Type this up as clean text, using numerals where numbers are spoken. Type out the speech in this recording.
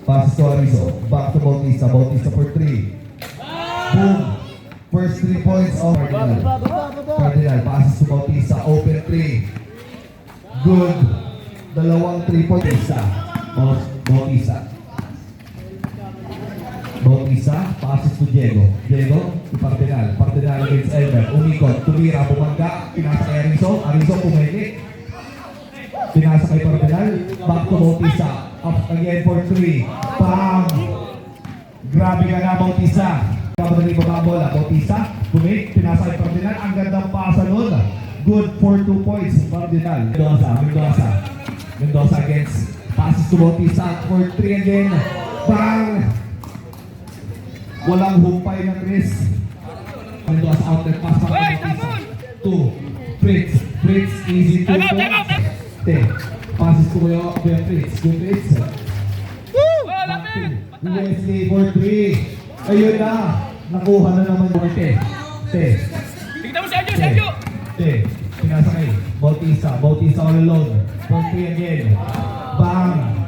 Pass to Arizo. Back to Bautista. Bautista for 3. Boom. First 3 points of Cardinal. Cardinal. Passes to Bautista. Open 3. Good. Dalawang 3 points. Bautista. Bautista. Passes to Diego. Diego to Cardinal. Cardinal against Elmer. Umikot. Tumira. Bumangga. Pinasa kay Arizo. Arizo pumili. Pinasa kay Cardinal. Back to Bautista. Up again for 3. Bang! Grabe ka na, Bautista. Kapag ba bola, Bautista. Pumili. Pinasa kay Cardinal. Ang gandang pasa nun. Good for 2 points. Cardinal. Mendoza against. Passes to Bautista for 3 again. Bang! Walang humpay ng Chris. Mendoza out there. Pass pa kay Bautista. 2. Fritz. Easy 2 points. Passes to Kuya Fritz. Good Fritz. Wesley for 3. Ayun na. Nakuha na naman yung Tignan mo si Sergio! Pinasa kay Bautista all alone. For 3 again. Bang!